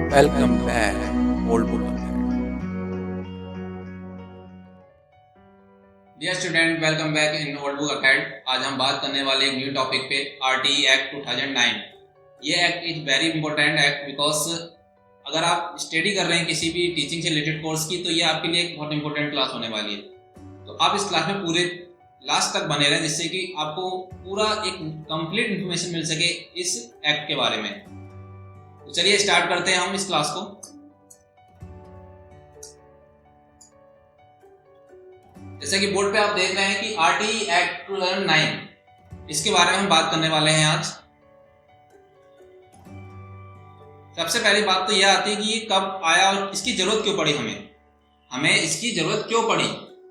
Welcome back, old book. Dear student, welcome back in old book acad. आज हम बात करने वाले एक न्यू टॉपिक पे आरटीई एक्ट 2009। ये act is very important act because अगर आप स्टडी कर रहे हैं किसी भी टीचिंग से रिलेटेड कोर्स की, तो ये आपके लिए एक बहुत इंपॉर्टेंट क्लास होने वाली है। तो आप इस क्लास में पूरे लास्ट तक बने रहें, जिससे कि आपको पूरा एक कंप्लीट इन्फॉर्मेशन मिल सके इस एक्ट के बारे में। तो चलिए स्टार्ट करते हैं हम इस क्लास को। जैसे कि बोर्ड पे आप देख रहे हैं कि आरटीई एक्ट 2009, इसके बारे में हम बात करने वाले हैं आज। सबसे पहली बात तो यह आती है कि ये कब आया और इसकी जरूरत क्यों पड़ी हमें इसकी जरूरत क्यों पड़ी।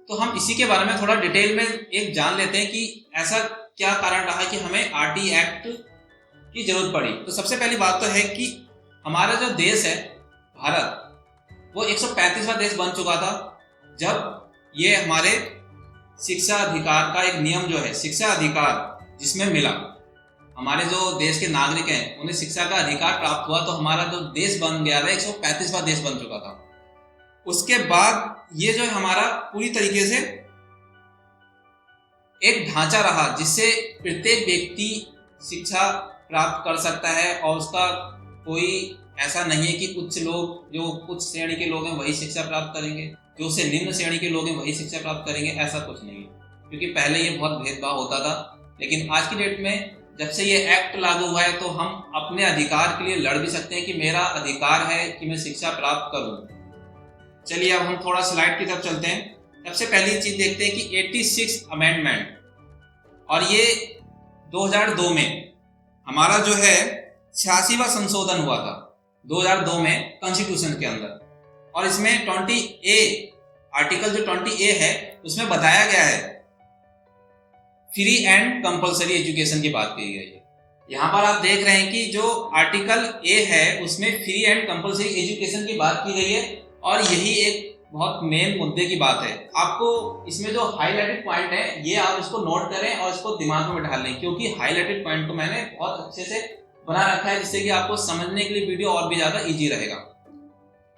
तो हम इसी के बारे में थोड़ा डिटेल में एक जान लेते हैं कि ऐसा क्या कारण रहा कि हमें आरटीई एक्ट की जरूरत पड़ी। तो सबसे पहली बात तो है कि हमारा जो देश है भारत, वो 135वां देश बन चुका था जब ये हमारे शिक्षा अधिकार का एक नियम जो है, शिक्षा अधिकार जिसमें मिला, हमारे जो देश के नागरिक हैं उन्हें शिक्षा का अधिकार प्राप्त हुआ, तो हमारा जो देश बन गया था 135वां देश बन चुका था। उसके बाद ये जो हमारा पूरी तरीके से एक ढांचा रहा जिससे प्रत्येक व्यक्ति शिक्षा प्राप्त कर सकता है, और उसका कोई ऐसा नहीं है कि कुछ लोग, जो कुछ श्रेणी के लोग हैं वही शिक्षा प्राप्त करेंगे, जो से निम्न श्रेणी के लोग हैं वही शिक्षा प्राप्त करेंगे, ऐसा कुछ नहीं है। क्योंकि पहले ये बहुत भेदभाव होता था, लेकिन आज की डेट में जब से ये एक्ट लागू हुआ है तो हम अपने अधिकार के लिए लड़ भी सकते हैं कि मेरा अधिकार है कि मैं शिक्षा प्राप्त करूं। चलिए अब हम थोड़ा स्लाइड की तरफ चलते हैं। सबसे पहली चीज देखते हैं कि 86 अमेंडमेंट, और ये 2002 में हमारा जो है 86वां संशोधन हुआ था 2002 में कॉन्स्टिट्यूशन के अंदर। और इसमें 20A आर्टिकल जो 20A है उसमें बताया गया है फ्री एंड कंपलसरी एजुकेशन की बात की गई है। यहाँ पर आप देख रहे हैं कि जो आर्टिकल A है उसमें फ्री एंड कंपलसरी एजुकेशन की बात की गई है, और यही एक बहुत मेन मुद्दे की बात है। आपको इसमें जो हाईलाइटेड पॉइंट है ये आप इसको नोट करें और इसको दिमाग में बैठा लें, क्योंकि हाईलाइटेड पॉइंट को मैंने बहुत अच्छे से बना रखा है जिससे कि आपको समझने के लिए वीडियो और भी ज्यादा इजी रहेगा।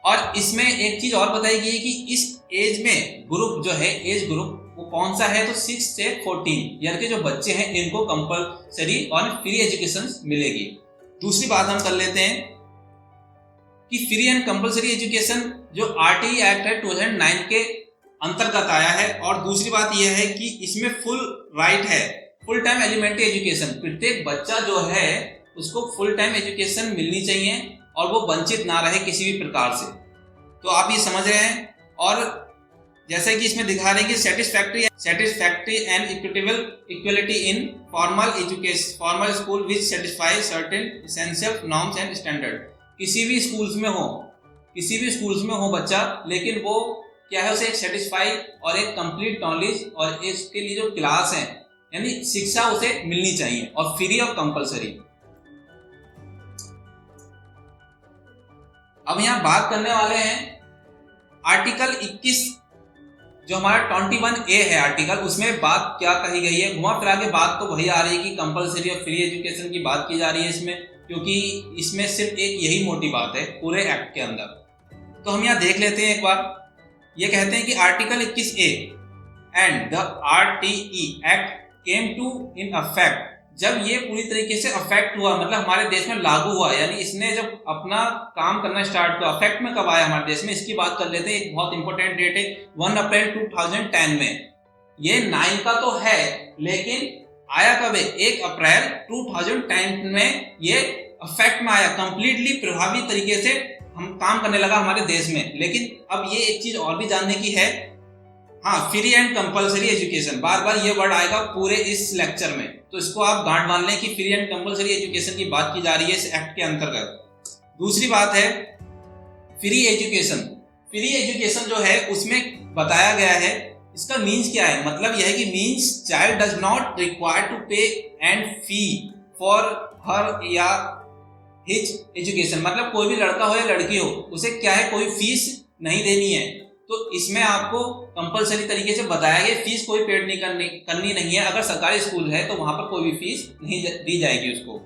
और इसमें एक चीज और बताई गई है कि इस एज में ग्रुप जो है, एज ग्रुप वो कौन सा है, तो 6 से 14 ईयर के जो बच्चे हैं इनको कंपलसरी और फ्री एजुकेशन मिलेगी। दूसरी बात हम कर लेते हैं कि फ्री एंड कंपलसरी एजुकेशन जो आरटीई एक्ट है 2009 के अंतर्गत आया है। और दूसरी बात यह है कि इसमें फुल राइट है, फुल टाइम एलिमेंट्री एजुकेशन। प्रत्येक बच्चा जो है उसको फुल टाइम एजुकेशन मिलनी चाहिए और वो वंचित ना रहे किसी भी प्रकार से। तो आप ये समझ रहे हैं। और जैसे कि इसमें दिखा रहे हैं कि satisfactory and equality in formal education, formal school which satisfy certain essential norms and standard. किसी भी स्कूल्स में हो बच्चा, लेकिन वो क्या है, उसे एक सेटिस्फाई और एक कंप्लीट नॉलेज और इसके लिए जो क्लास है यानी शिक्षा उसे मिलनी चाहिए, और फ्री और कंपलसरी। अब यहाँ बात करने वाले हैं आर्टिकल 21 जो हमारा 21A है आर्टिकल, उसमें बात क्या कही गई है। घुमा फिरा के बात तो वही आ रही है कि कंपलसरी और फ्री एजुकेशन की बात की जा रही है इसमें, क्योंकि इसमें सिर्फ एक यही मोटी बात है पूरे एक्ट के अंदर। तो हम यहाँ देख लेते हैं एक बार। ये कहते हैं कि article 21A and the RTE act came to in affect, जब ये पूरी तरीके से अफेक्ट हुआ, मतलब हमारे देश में लागू हुआ, यानी इसने जब अपना काम करना स्टार्ट किया। अफेक्ट में कब आया हमारे देश में, इसकी बात कर लेते हैं। एक बहुत इंपॉर्टेंट डेट है 1 अप्रैल 2010 में। ये 9 का तो है, लेकिन आया कब है, 1 अप्रैल 2010 में ये अफेक्ट में आया, कंप्लीटली प्रभावी तरीके से हम काम करने लगा हमारे देश में। लेकिन अब ये एक चीज और भी जानने की है, हाँ, फ्री एंड कंपलसरी एजुकेशन, बार बार ये वर्ड आएगा पूरे इस लेक्चर में, तो इसको आप गांठ बांध लें कि फ्री एंड कंपलसरी एजुकेशन की बात की जा रही है इस एक्ट के अंतर्गत। दूसरी बात है फ्री एजुकेशन। फ्री एजुकेशन जो है उसमें बताया गया है, इसका मीन्स क्या है, मतलब यह है कि means child does not require to pay and fee for her या हिज एजुकेशन, मतलब कोई भी लड़का हो या लड़की हो उसे क्या है, कोई फीस नहीं देनी है। तो इसमें आपको कंपलसरी तरीके से बताया गया फीस कोई पेड नहीं करनी नहीं है। अगर सरकारी स्कूल है तो वहां पर कोई भी फीस नहीं दी जाएगी उसको।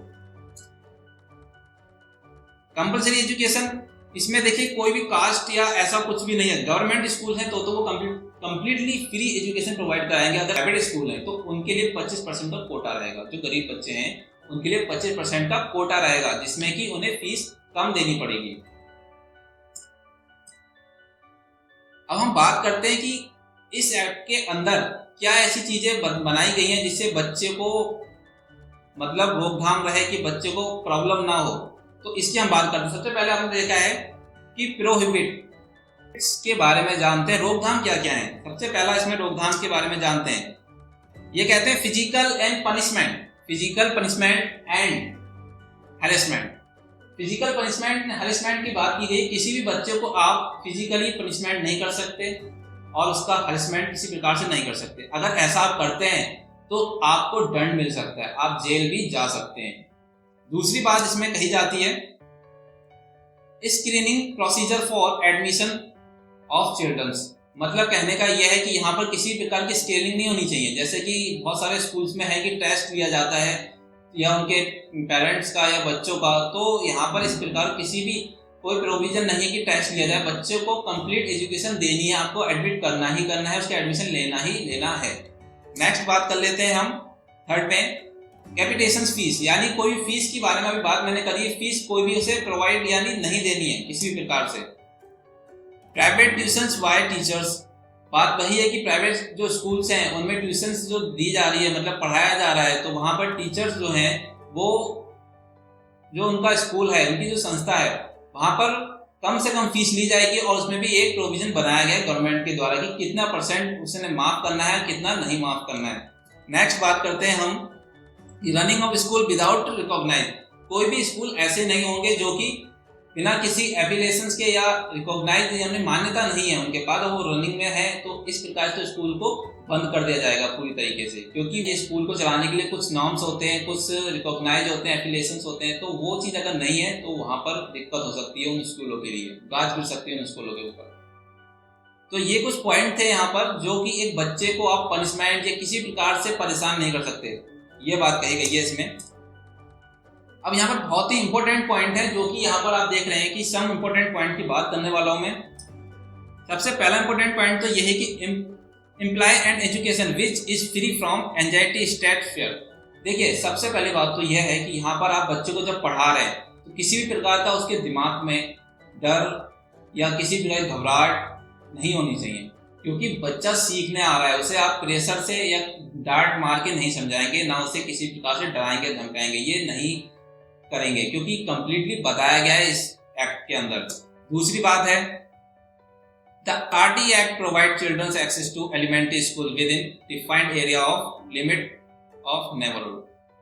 कंपलसरी एजुकेशन, इसमें देखिए कोई भी कास्ट या ऐसा कुछ भी नहीं है। गवर्नमेंट स्कूल है तो वो कंप्लीटली फ्री एजुकेशन प्रोवाइड कराएंगे। अगर प्राइवेट स्कूल है तो उनके लिए 25% का कोटा रहेगा। जो गरीब बच्चे हैं उनके लिए 25% का कोटा रहेगा, जिसमें कि उन्हें फीस कम देनी पड़ेगी। अब हम बात करते हैं कि इस एक्ट के अंदर क्या ऐसी चीजें बनाई गई हैं जिससे बच्चे को मतलब रोकथाम रहे, कि बच्चे को प्रॉब्लम ना हो। तो इसकी हम बात करते हैं। सबसे पहले हमने देखा है कि प्रोहिबिट के बारे में जानते हैं, रोकथाम क्या क्या है। सबसे पहला इसमें रोकथाम के बारे में जानते हैं। ये कहते हैं physical and punishment, physical punishment and harassment. Physical punishment and harassment की बात की गई, किसी भी बच्चे को आप फिजिकली पनिशमेंट नहीं कर सकते और उसका हैरेसमेंट किसी प्रकार से नहीं कर सकते। अगर ऐसा आप करते हैं तो आपको दंड मिल सकता है, आप जेल भी जा सकते हैं। दूसरी बात इसमें कही जाती है screening procedure for admission of childrens. मतलब कहने का यह है कि यहाँ पर किसी प्रकार की स्केलिंग नहीं होनी चाहिए। जैसे कि बहुत सारे स्कूल्स में है कि टेस्ट लिया जाता है या उनके पेरेंट्स का या बच्चों का, तो यहाँ पर इस प्रकार किसी भी कोई प्रोविजन नहीं है कि टेस्ट लिया जाए। बच्चे को कंप्लीट एजुकेशन देनी है, आपको एडमिट करना ही करना है, उसका एडमिशन लेना ही लेना है। नेक्स्ट बात कर लेते हैं हम थर्ड में कैपिटेशन फीस, यानी कोई फीस के बारे में अभी बात मैंने करी है। फीस कोई भी उसे प्रोवाइड यानी नहीं देनी है किसी भी प्रकार से। प्राइवेट ट्यूशंस बाय टीचर्स, बात वही है कि प्राइवेट जो स्कूल्स हैं उनमें ट्यूशंस जो दी जा रही है, मतलब पढ़ाया जा रहा है, तो वहां पर टीचर्स जो हैं वो जो उनका स्कूल है, उनकी जो संस्था है, वहां पर कम से कम फीस ली जाएगी। और उसमें भी एक प्रोविजन बनाया गया है गवर्नमेंट के द्वारा कि कितना % उसने माफ करना है, कितना नहीं माफ करना है। नेक्स्ट बात करते हैं हम running of school without recognise. कोई भी स्कूल ऐसे नहीं होंगे जो कि बिना किसी एफिलिएशंस के या रिकॉग्नाइज यानी मान्यता नहीं है उनके पास, वो रनिंग में है, तो इस प्रकार से स्कूल को बंद कर दिया जाएगा पूरी तरीके से। क्योंकि ये स्कूल को चलाने के लिए कुछ नॉर्म्स होते हैं, कुछ रिकॉग्नाइज होते हैं, एफिलिएशंस होते हैं, तो वो चीज़ अगर नहीं है तो वहाँ पर दिक्कत हो सकती है उन स्कूलों के लिए, गाज गिर सकती है उन स्कूलों के ऊपर। तो ये कुछ पॉइंट थे यहाँ पर जो कि एक बच्चे को आप पनिशमेंट या किसी प्रकार से परेशान नहीं कर सकते, ये बात कही गई है इसमें। अब यहाँ पर बहुत ही इंपॉर्टेंट पॉइंट है जो कि यहाँ पर आप देख रहे हैं कि सम इंपॉर्टेंट पॉइंट की बात करने वाला हूं मैं। सबसे पहला इंपॉर्टेंट पॉइंट तो यह है कि employ and education which is free from anxiety stress fear. देखिए सबसे पहली बात तो यह है कि यहाँ पर आप बच्चों को जब पढ़ा रहे हैं तो किसी भी प्रकार का उसके दिमाग में डर या किसी भी प्रकार की घबराहट नहीं होनी चाहिए, क्योंकि बच्चा सीखने आ रहा है। उसे आप प्रेशर से या डांट मार के नहीं समझाएंगे, ना उसे किसी प्रकार से डराएंगे धमकाएंगे, ये नहीं करेंगे, क्योंकि कंप्लीटली बताया गया है इस एक्ट के अंदर। दूसरी बात है the RT Act provide children's access to elementary school within defined area of limit of neighborhood।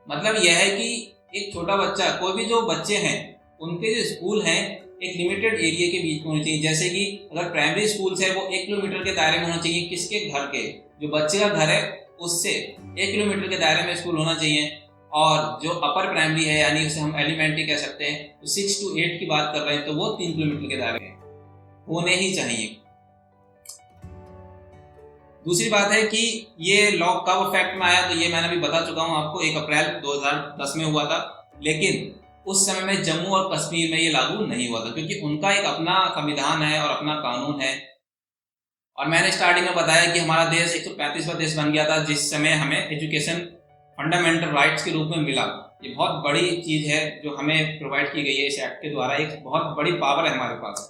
मतलब यह है कि एक छोटा बच्चा, कोई भी जो बच्चे हैं उनके जो स्कूल हैं एक लिमिटेड एरिया के बीच में होनी चाहिए। जैसे कि अगर प्राइमरी स्कूल है वो 1 किलोमीटर के दायरे में होना चाहिए, किसके घर के, जो बच्चे का घर है उससे 1 किलोमीटर के दायरे में स्कूल होना चाहिए। और जो अपर प्राइमरी है यानी उसे हम एलिमेंट्री कह सकते हैं, तो 6 to 8 की बात कर रहे हैं तो वो 3 किलोमीटर के दायरे में होने ही चाहिए। दूसरी बात है कि ये लॉ कब इफेक्ट में आया, तो ये मैंने अभी बता चुका हूं आपको, 1 अप्रैल 2010 में हुआ था। लेकिन उस समय में जम्मू और कश्मीर में ये लागू नहीं हुआ था, क्योंकि उनका एक अपना संविधान है और अपना कानून है। और मैंने स्टार्टिंग में बताया कि हमारा देश 135वां देश बन गया था जिस समय हमें एजुकेशन फंडामेंटल राइट्स के रूप में मिला। ये बहुत बड़ी चीज है जो हमें प्रोवाइड की गई है इस एक्ट के द्वारा, एक बहुत बड़ी पावर है हमारे पास।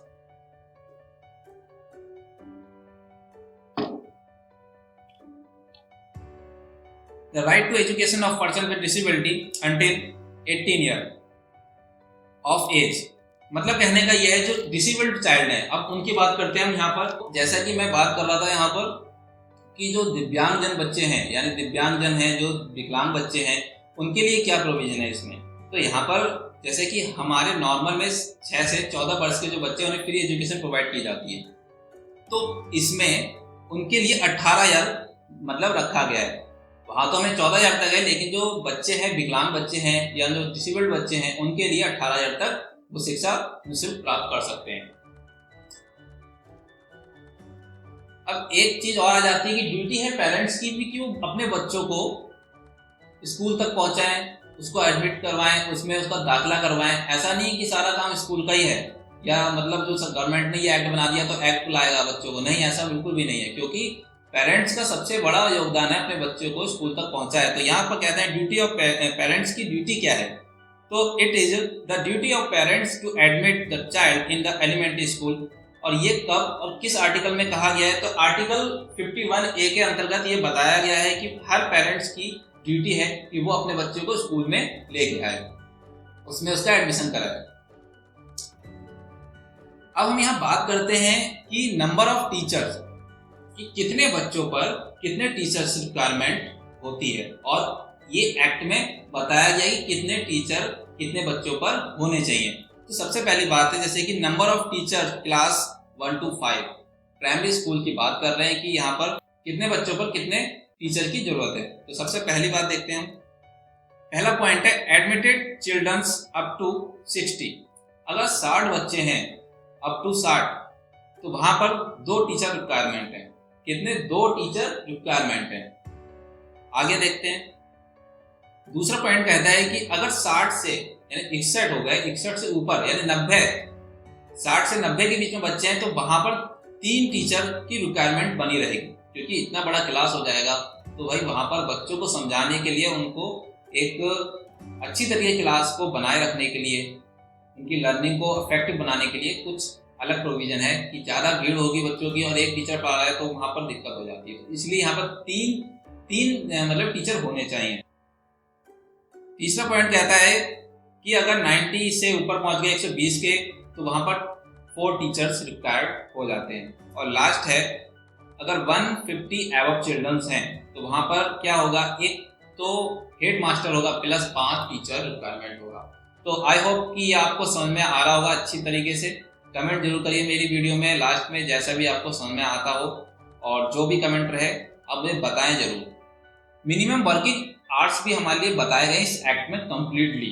The right to education of person with disability until 18 year of age। मतलब कहने का यह है जो डिसेबल्ड चाइल्ड है, अब उनकी बात करते हैं हम यहाँ पर। जैसा कि मैं बात कर रहा था यहाँ पर कि जो दिव्यांगजन बच्चे हैं यानी दिव्यांगजन हैं, जो विकलांग बच्चे हैं, उनके लिए क्या प्रोविजन है इसमें। तो यहाँ पर जैसे कि हमारे नॉर्मल में 6 से 14 वर्ष के जो बच्चे उन्हें फ्री एजुकेशन प्रोवाइड की जाती है, तो इसमें उनके लिए 18,000 मतलब रखा गया है। वहाँ तो हमें 14,000 तक है, लेकिन जो बच्चे हैं विकलांग बच्चे हैं या जो डिसेबल्ड बच्चे हैं उनके लिए 18,000 तक वो शिक्षा निःशुल्क प्राप्त कर सकते हैं। अब एक चीज और आ जाती है कि ड्यूटी है पेरेंट्स की भी कि वो अपने बच्चों को स्कूल तक पहुंचाएं, उसको एडमिट करवाएं, उसमें उसका दाखिला करवाएं। ऐसा नहीं कि सारा काम स्कूल का ही है, या मतलब जो गवर्नमेंट ने ये एक्ट बना दिया तो एक्ट लाएगा बच्चों को, नहीं, ऐसा बिल्कुल भी नहीं है। क्योंकि पेरेंट्स का सबसे बड़ा योगदान है अपने बच्चों को स्कूल तक पहुंचाए। तो यहाँ पर कहते हैं ड्यूटी ऑफ पेरेंट्स की ड्यूटी क्या है, तो it is the duty of parents to admit the child in the elementary school. और ये कब और किस आर्टिकल में कहा गया है, तो आर्टिकल 51A के अंतर्गत ये बताया गया है कि हर पेरेंट्स की ड्यूटी है कि वो अपने बच्चे को स्कूल में लेके आए, उसमें उसका एडमिशन कराए। अब हम यहाँ बात करते हैं कि नंबर ऑफ टीचर्स, कि कितने बच्चों पर कितने टीचर्स रिक्वायरमेंट होती है, और ये एक्ट में बताया गया कि कितने टीचर कितने बच्चों पर होने चाहिए। तो सबसे पहली बात है जैसे कि number of teacher class 1 to 5, primary school की बात कर रहे हैं कि यहाँ पर कितने बच्चों पर कितने टीचर की जरूरत है। तो सबसे पहली बात देखते हैं हम, पहला पॉइंट है एडमिटेड चिल्ड्रंस अप टू 60। अगर 60 बच्चे हैं अप टू 60, तो वहां पर 2 टीचर रिक्वायरमेंट है। कितने? 2 टीचर रिक्वायरमेंट है। आगे देखते हैं, दूसरा पॉइंट कहता है कि अगर 60 से यानी 61 हो गए, 61 से ऊपर यानी 90, 60 से 90 के बीच में बच्चे हैं, तो वहां पर 3 टीचर की रिक्वायरमेंट बनी रहेगी। क्योंकि इतना बड़ा क्लास हो जाएगा तो भाई वहां पर बच्चों को समझाने के लिए, उनको एक अच्छी तरीके क्लास को बनाए रखने के लिए, उनकी लर्निंग को इफेक्टिव बनाने के लिए कुछ अलग प्रोविजन है कि ज़्यादा भीड़ होगी बच्चों की और एक टीचर पढ़ा रहा है तो वहाँ पर दिक्कत हो जाती है। तो इसलिए यहाँ पर तीन मतलब टीचर होने चाहिए। तीसरा पॉइंट कहता है कि अगर 90 से ऊपर पहुँच गए 120 के, तो वहाँ पर 4 टीचर्स रिक्वायर्ड हो जाते हैं। और लास्ट है, अगर 150 एबव चिल्ड्रंस हैं तो वहाँ पर क्या होगा, एक तो हेड मास्टर होगा प्लस 5 टीचर रिक्वायरमेंट होगा। तो आई होप कि ये आपको समझ में आ रहा होगा अच्छी तरीके से। कमेंट जरूर करिए मेरी वीडियो में लास्ट में, जैसा भी आपको समझ में आता हो, और जो भी कमेंट रहे आप मुझे बताएं जरूर। मिनिमम वर्किंग आवर्स भी हमारे लिए बताए गए इस एक्ट में कंप्लीटली।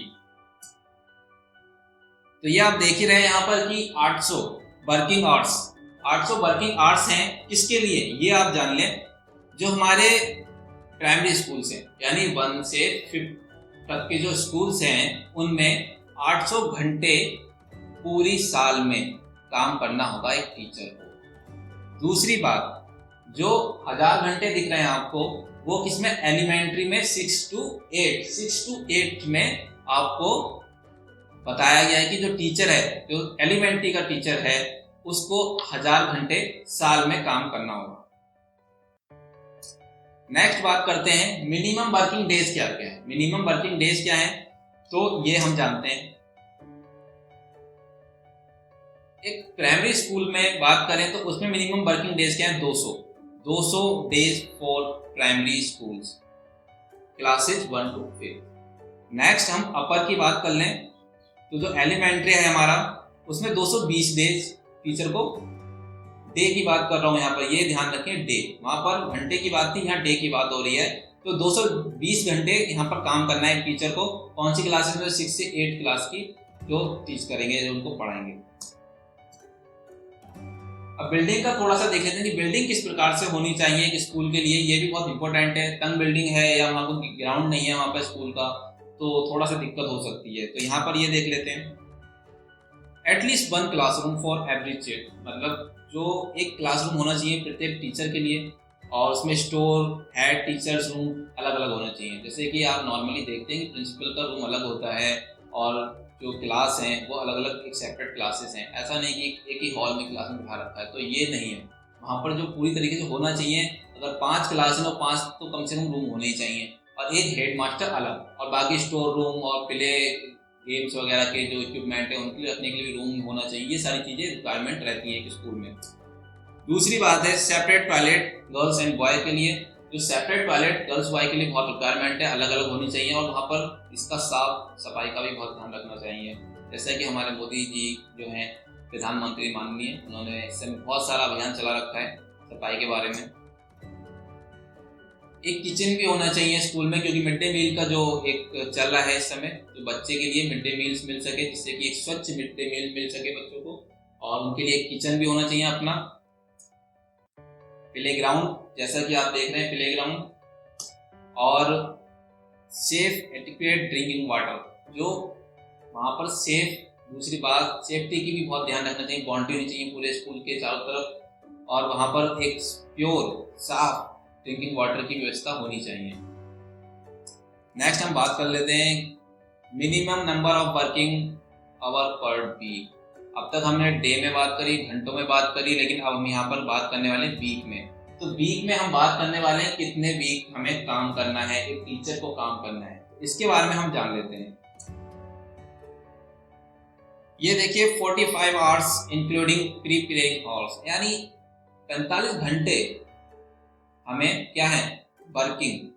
तो ये आप देख ही रहे हैं यहाँ पर कि 800 वर्किंग आवर्स, 800 वर्किंग आवर्स हैं किसके लिए, ये आप जान लें। जो हमारे प्राइमरी स्कूल्स हैं यानी 1 से 5 तक के जो स्कूल्स हैं, उनमें 800 घंटे पूरी साल में काम करना होगा एक टीचर को। दूसरी बात, जो 1000 घंटे दिख रहे हैं आपको, वो किसमें, एलिमेंट्री में 6 to 8 में आपको बताया गया है कि जो टीचर है, जो एलिमेंट्री का टीचर है, उसको 1000 घंटे साल में काम करना होगा। नेक्स्ट बात करते हैं मिनिमम वर्किंग डेज क्या क्या है। मिनिमम वर्किंग डेज क्या है, तो ये हम जानते हैं। एक प्राइमरी स्कूल में बात करें तो उसमें मिनिमम वर्किंग डेज क्या है, 200 days for primary schools classes 1 to 5। Next हम अपर की बात कर लें तो जो एलिमेंट्री है हमारा, उसमें 220 डेज टीचर को, डे की बात कर रहा हूँ यहाँ पर, ये ध्यान रखें डे, वहां पर घंटे की बात थी, यहाँ डे की बात हो रही है। तो 220 घंटे यहाँ पर काम करना है टीचर को। कौन सी क्लासेस में, 6 से 8 क्लास की जो टीच करेंगे, जो उनको पढ़ाएंगे। अब बिल्डिंग का थोड़ा सा देख लेते हैं कि बिल्डिंग किस प्रकार से होनी चाहिए एक स्कूल के लिए, ये भी बहुत इंपॉर्टेंट है। तंग बिल्डिंग है या वहाँ पर ग्राउंड नहीं है वहाँ पर स्कूल का, तो थोड़ा सा दिक्कत हो सकती है। तो यहाँ पर ये देख लेते हैं, at least 1 classroom for every child, मतलब जो एक क्लासरूम होना चाहिए प्रत्येक टीचर के लिए, और उसमें स्टोर, हेड टीचर्स रूम अलग अलग होना चाहिए। जैसे कि आप नॉर्मली देखते हैं कि प्रिंसिपल का रूम अलग होता है और जो क्लास हैं वो अलग अलग एक सेपरेट क्लासेस हैं। ऐसा नहीं कि एक ही हॉल में क्लास में बिठा रखा है, तो ये नहीं है। वहाँ पर जो पूरी तरीके से होना चाहिए, अगर 5 क्लास हैं तो 5 तो कम से कम रूम होने ही चाहिए, और एक हेड मास्टर अलग, और बाकी स्टोर रूम और प्ले गेम्स वगैरह के जो इक्विपमेंट है उनके लिए रखने के लिए रूम होना चाहिए। ये सारी चीज़ें रिक्वायरमेंट रहती है एक स्कूल में। दूसरी बात है separate toilet girls and boy के लिए। जो सेपरेट टॉयलेट गर्ल्स बॉय के लिए बहुत रिक्वायरमेंट है, अलग अलग होनी चाहिए, और वहाँ पर इसका साफ सफाई का भी बहुत ध्यान रखना चाहिए। जैसा कि हमारे मोदी जी जो हैं प्रधानमंत्री माननीय, उन्होंने इस समय बहुत सारा अभियान चला रखा है सफाई के बारे में। एक किचन भी होना चाहिए स्कूल में, क्योंकि मिड डे मील का जो एक चल रहा है इस समय, तो बच्चे के लिए मिड डे मील्स मिल सके, जिससे कि एक स्वच्छ मिड डे मील मिल सके बच्चों को, और उनके लिए एक किचन भी होना चाहिए अपना। प्ले ग्राउंड, जैसा कि आप देख रहे हैं प्ले ग्राउंड, और सेफ एडिक्वेट ड्रिंकिंग वाटर, जो वहाँ पर सेफ, दूसरी बात सेफ्टी की भी बहुत ध्यान रखना चाहिए, बाउंड्री होनी चाहिए पूरे स्कूल के चारों तरफ, और वहाँ पर एक प्योर साफ ड्रिंकिंग वाटर की व्यवस्था होनी चाहिए। नेक्स्ट हम बात कर लेते हैं minimum number of working hour per week. अब तक हमने डे में बात करी, घंटों में बात करी, लेकिन अब हम यहाँ पर बात करने वाले वीक में। तो वीक में हम बात करने वाले हैं कितने वीक हमें काम करना है, एक टीचर को काम करना है, इसके बारे में हम जान लेते हैं। ये देखिए 45 आवर्स इंक्लूडिंग प्रीपेयरिंग आवर्स, यानी 45 घंटे हमें क्या है वर्किंग,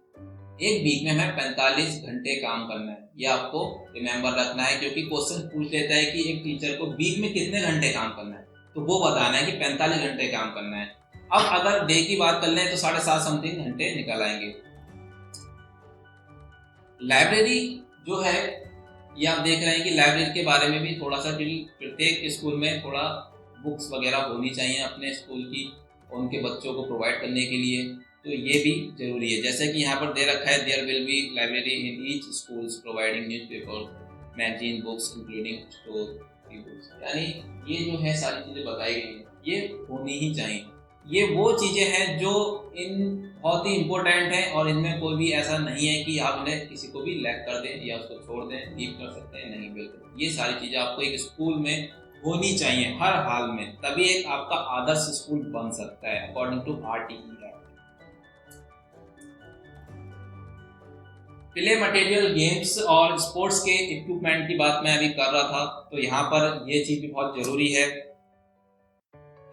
एक वीक में हमें 45 घंटे काम करना है। ये आपको रिमेंबर रखना है, क्योंकि क्वेश्चन पूछ लेता है कि एक टीचर को वीक में कितने घंटे काम करना है, तो वो बताना है कि 45 घंटे काम करना है। अब अगर डे की बात कर लें तो 7.5 समथिंग घंटे निकल आएंगे। लाइब्रेरी जो है, ये आप देख रहे हैं कि लाइब्रेरी के बारे में भी थोड़ा सा, प्रत्येक स्कूल में थोड़ा बुक्स वगैरह होनी चाहिए अपने स्कूल की, उनके बच्चों को प्रोवाइड करने के लिए, तो ये भी जरूरी है। जैसे कि यहाँ पर दे रखा है, there will be library in each schools providing newspaper, magazine, books including store books, यानी ये जो है सारी चीज़ें बताई गई हैं, ये होनी ही चाहिए। ये वो चीज़ें हैं जो इन बहुत ही इम्पोर्टेंट हैं, और इनमें कोई भी ऐसा नहीं है कि आप इन्हें किसी को भी लैग कर दें या उसको छोड़ दें, लीव कर सकते हैं, नहीं, बिल्कुल। ये सारी चीज़ें आपको एक स्कूल में होनी चाहिए हर हाल में, तभी एक आपका आदर्श स्कूल बन सकता है according to RTE। Play material, games और स्पोर्ट्स के इक्विपमेंट की बात मैं अभी कर रहा था, तो यहाँ पर ये चीज़ भी बहुत ज़रूरी है।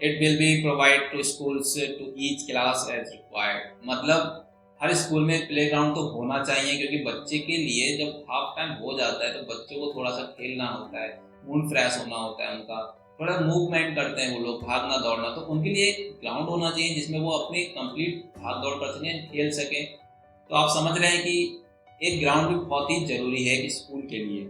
It will be provide to schools to each class as required, मतलब हर स्कूल में प्लेग्राउंड तो होना चाहिए, क्योंकि बच्चे के लिए जब हाफ टाइम हो जाता है तो बच्चों को थोड़ा सा खेलना होता है, मूड फ्रेश होना होता है, उनका थोड़ा मूवमेंट करते हैं वो लोग, भागना दौड़ना, तो उनके लिए ग्राउंड होना चाहिए जिसमें वो अपनी कंप्लीट भाग दौड़ कर सकें, खेल सकें। तो आप समझ रहे हैं कि एक ग्राउंड भी बहुत ही जरूरी है कि स्कूल के लिए।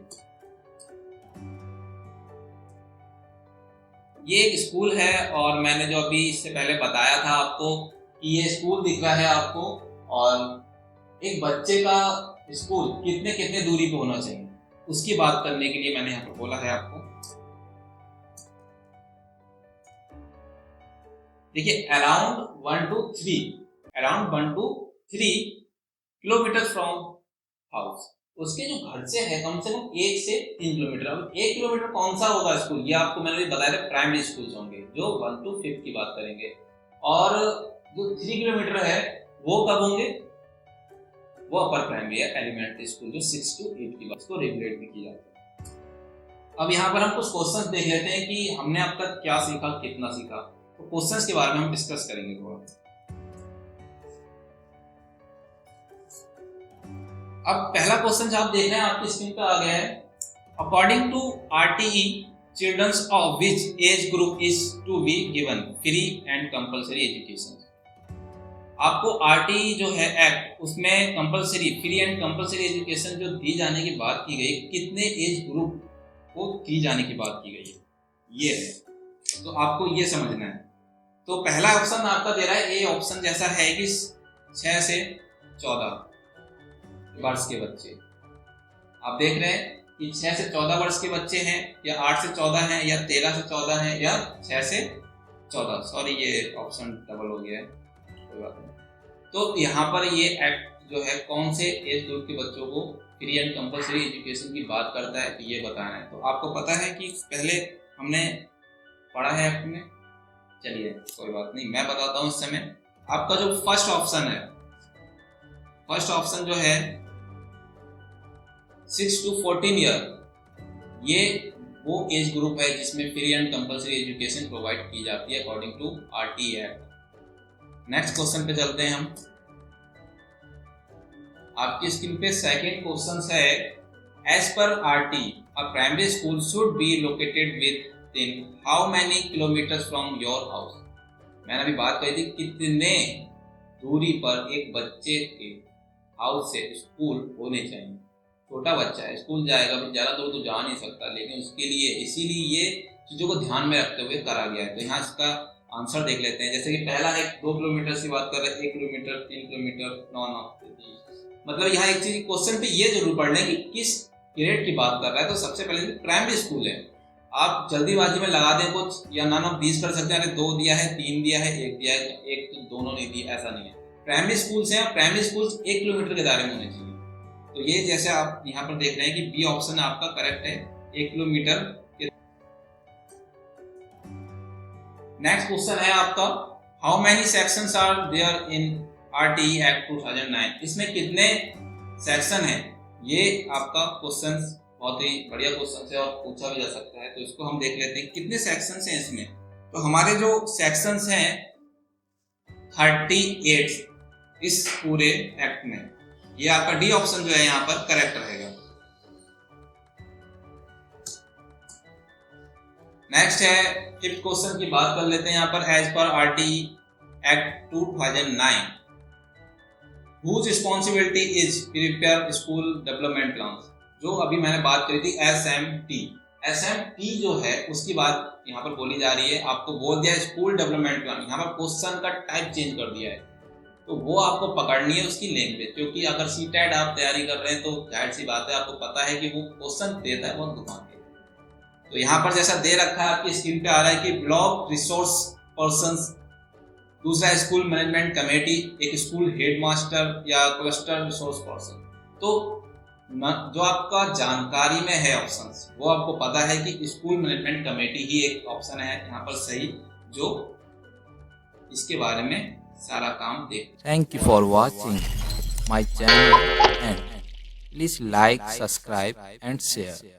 ये एक स्कूल है, और मैंने जो अभी इससे पहले बताया था आपको कि ये स्कूल दिख रहा है आपको, और एक बच्चे का स्कूल कितने कितने दूरी पे होना चाहिए उसकी बात करने के लिए मैंने यहाँ पर बोला है आपको। देखिए around 1 to 3 kilometre from house, उसके जो घर से है कम 1 से 3 किलोमीटर। अब 1 किलोमीटर कौन सा होगा स्कूल, ये आपको मैंने बताया था, प्राइमरी स्कूल्स होंगे जो 1 to 5 की बात करेंगे, और जो 3 किलोमीटर है वो कब होंगे, वो अपर प्राइमरी है, एलिमेंट्री स्कूल जो 6 to 8 की बात को रेगुलेट भी की जाती है। अब यहाँ पर हम कुछ क्वेश्चंस देख लेते हैं कि हमने अब तक क्या सीखा, कितना सीखा, तो क्वेश्चंस के बारे में हम डिस्कस करेंगे थोड़ा। अब पहला क्वेश्चन जो आप देख रहे हैं आपकी स्क्रीन पे आ गया है, according to RTE childrens of which age group is to be given free and compulsory education. आपको RTE जो है एक्ट, उसमें compulsory, free and compulsory education जो दी जाने की बात की गई, कितने एज ग्रुप को दी जाने की बात की गई है, ये है, तो आपको ये समझना है। तो पहला ऑप्शन आपका दे रहा है, ए ऑप्शन जैसा है कि 6 से 14 वर्ष के बच्चे। आप देख रहे हैं कि 6 से 14 वर्ष के बच्चे हैं, या 8 से 14 हैं, या 13 से 14 हैं, या 6 से 14, सॉरी ये ऑप्शन डबल हो गया है, कोई बात नहीं। तो यहाँ पर ये एक्ट जो है कौन से एज ग्रुप के बच्चों को फ्री एंड कंपलसरी एजुकेशन की बात करता है, तो ये बताना है। तो आपको पता है कि पहले हमने पढ़ा है एक्ट में, चलिए कोई बात नहीं, मैं बताता हूँ इस समय। आपका जो फर्स्ट ऑप्शन है, फर्स्ट ऑप्शन जो है 6 to 14 ईयर, ये वो एज ग्रुप है जिसमें free and compulsory education provide की जाती है according to RTE act. Next question पे चलते हैं हम। आपकी स्क्रीन पे सेकंड क्वेश्चन है, as per RTE a primary school should be located with how many kilometres from your house. मैंने अभी बात कही थी कितने दूरी पर एक बच्चे के हाउस से स्कूल होने चाहिए। छोटा बच्चा है, स्कूल जाएगा, ज़्यादा दूर तो जा नहीं सकता, लेकिन उसके लिए इसीलिए ये चीज़ों को ध्यान में रखते हुए करा गया है। तो यहाँ इसका आंसर देख लेते हैं। जैसे कि पहला है 2 किलोमीटर की बात कर रहे हैं, 1 किलोमीटर, 3 किलोमीटर, 9, मतलब यहाँ एक चीज क्वेश्चन पे ये जरूर पढ़ लें कि किस ग्रेड की बात कर रहा है। तो सबसे पहले प्राइमरी स्कूल है, आप जल्दीबाजी में लगा दें कुछ या नन ऑफ दीज कर सकते हैं, अरे 2 दिया है, 3 दिया है, 1 दिया है, एक तो दोनों नहीं दिया, ऐसा नहीं है। प्राइमरी स्कूल्स हैं, प्राइमरी स्कूल्स 1 किलोमीटर के दायरे में होने चाहिए। तो ये जैसे आप यहाँ पर देख रहे हैं कि बी ऑप्शन आपका करेक्ट है, 1 किलोमीटर। नेक्स्ट क्वेश्चन है आपका, how many sections are there in RTE act 2009। इसमें कितने सेक्शन हैं, ये आपका क्वेश्चन बहुत ही बढ़िया क्वेश्चन है और पूछा भी जा सकता है। तो इसको हम देख लेते हैं कितने सेक्शंस हैं इसमें। तो हमारे जो सेक्शंस हैं 38 इस पूरे एक्ट में, ये आपका डी ऑप्शन जो है यहाँ पर करेक्ट रहेगा। नेक्स्ट है 5th क्वेश्चन की बात कर लेते हैं यहाँ पर, as per RTE act 2009 whose responsibility is prepare school development plans। जो अभी मैंने बात करी थी SMT जो है उसकी बात यहाँ पर बोली जा रही है। आपको बोल दिया है स्कूल डेवलपमेंट प्लान, यहाँ पर क्वेश्चन का टाइप चेंज कर दिया है, तो वो आपको पकड़नी है उसकी लैंग्वेज। क्योंकि अगर सीटेट आप तैयारी कर रहे हैं तो जाहिर सी बात है आपको पता है कि वो क्वेश्चन देता है बहुत घुमा के। तो यहाँ पर जैसा दे रखा है आपकी स्क्रीन पे आ रहा है कि ब्लॉक रिसोर्स पर्संस, दूसरा स्कूल मैनेजमेंट कमेटी, एक स्कूल हेडमास्टर या क्लस्टर रिसोर्स पर्सन। तो जो आपका जानकारी में है ऑप्शंस, वो आपको पता है कि स्कूल मैनेजमेंट कमेटी ही एक ऑप्शन है यहाँ पर सही, जो इसके बारे में सारा काम देख। Thank you for watching my channel and please like, subscribe and share.